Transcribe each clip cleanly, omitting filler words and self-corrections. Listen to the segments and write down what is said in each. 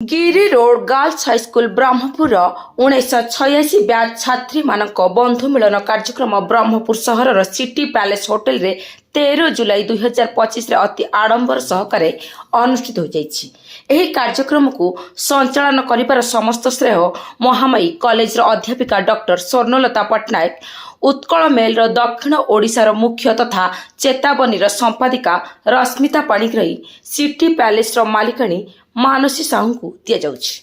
गिरी road girls high school Brahmapur 1986 batch छात्री मानक बंधु मिलन कार्यक्रम ब्रह्मपुर सहर सिटी पैलेस होटेल रे 13 जुलाई 2025 अति आडंबर सहकारे अनुष्ठित हो जाइछि। एही कार्यक्रम को संचालन करिबार समस्त श्रेय महामाई कॉलेज अध्यापिका डॉक्टर स्वर्णलता पट्टनायक, उत्कल मेल दक्षिण ओडिशार मुख्य तथा चेतावनी संपादिका रश्मिता पाणिग्राही, सिटी पैलेस मालिकाणी मानसी साहू को दि जाउछि।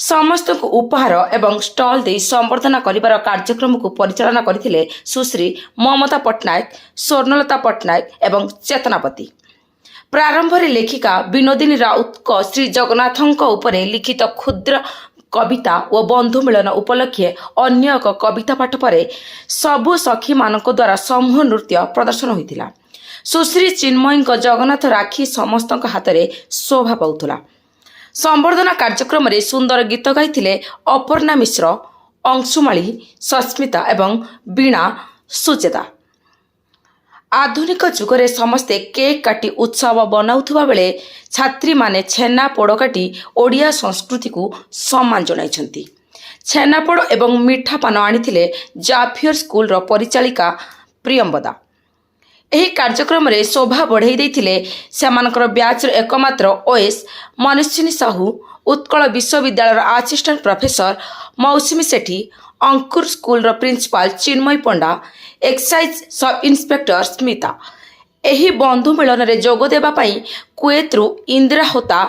समस्त को उपहार एवं स्टॉल दे संबर्धना करिबार कार्यक्रम को परिचालना करथिले सुश्री ममता पट्टनायक, स्वर्णलता पट्टनायक एवं चेतनापति। प्रारंभ रे लेखिका विनोदिनी राउत को श्री जगन्नाथଙ୍କ उपरे लिखित क्षुद्र कविता और बंधु मिलन उपलक्षे अन्य एक कविता पाठ पर सबु सखी मानक द्वारा समूह नृत्य प्रदर्शन होइतिला। सुश्री चिन्मयी जगन्नाथ राखी समस्त हाथ में शोभा पाउथला। संबर्धना कार्यक्रम रे सुंदर गीत गाइथिले अपर्णा मिश्र, अंशुमाली, सस्मिता एवं वीणा सुचेता। आधुनिक जुगरे समस्ते केक काटी उत्सव बनाउथुबा बेले छात्री माने छेनापोड़ काटी ओडिया संस्कृति को सम्मान जणाइछंती। छेनापोड़ एवं मिठा पान आनिथिले जाफियर स्कूल रो परिचालिका प्रियंवदा। एही कार्यक्रम रे शोभा बढ़ाई देथिले सेमानकर ब्याच रो एकमात्र ओएस मनुष्यनी साहू, उत्कल विश्वविद्यालय असिस्टेंट प्रोफेसर मौसुमी सेठी, अंकुर स्कूल रो प्रिंसिपाल चिन्मयी पंडा, एक्साइज सब इन्स्पेक्टर स्मिता। एही बंधु मिलन रे जोग देबा पई कुएतरु इंदिरा होता,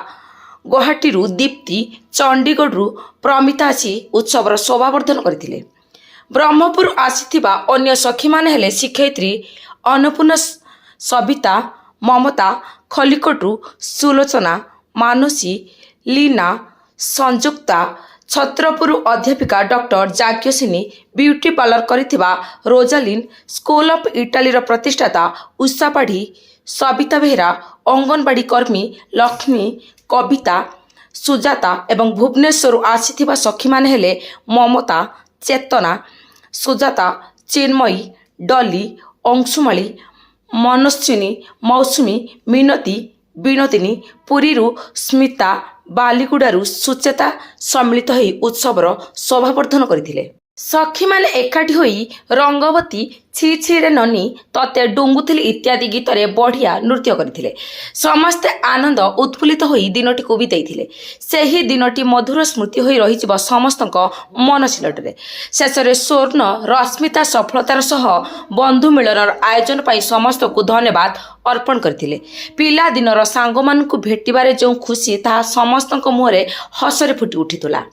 गुवाहाटी दीप्ति, चंडीगढ़ प्रमिता आसी उत्सवर शोभावर्धन करथिले। ब्रह्मपुर आसीथिबा अन्य सखी माने हेले शिक्षयित्री अन्नपूर्णा, सबिता, ममता, खलिकोटू सुलोचना, मानसी, लीना, संयुक्ता, छत्रपुर अध्यापिका डॉक्टर जाग्यसिनी, ब्यूटी पार्लर करिथिबा रोजालिन, स्कूल ऑफ इटाली प्रतिष्ठाता उषा पाढ़ी, सबिता बेहरा, अंगनवाड़ी कर्मी लक्ष्मी, कविता, सुजाता एवं भुवनेश्वर आसीथिबा सखी माने हेले ममता, चेतना, सुजाता, चिन्मयी, डली, अंशुमाली, मनस्विनी, मौसुमी, मिनती, विनोदिनी, पुरीरू स्मिता, बालीगुड़ारू सुचेता सम्मिलित होई उत्सवर शोभावर्धन करथिले। सखी माने एकाठी होई रंगवती, छी छी रे ननी, तते डुंगुथिली इत्यादि गीत रे बढ़िया नृत्य करथिले। समस्ते आनंद उत्फुल्लित होई दिनटी को बिताइथिले। सेही दिनटी मधुर स्मृति होई रहिजिब समस्तक मन सिलटरे। शेषरे स्वर्ण रश्मिता सफलतार सह बंधु मिलनर आयोजन पाई समस्त को धन्यवाद अर्पण करथिले। पिला दिनर सांग मानकु भेटिबारे जो खुशी ताहा समस्तक मुहरे हसरे फुटी उठितुला।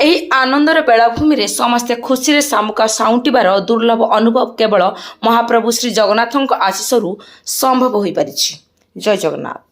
एही आनंदर बेलाभूमि रे समस्ते खुशी रे सामुका साउंटिबार दुर्लभ अनुभव केवल महाप्रभु श्री जगन्नाथଙ୍କ आशीषरू संभव होई परिछि। जय जगन्नाथ।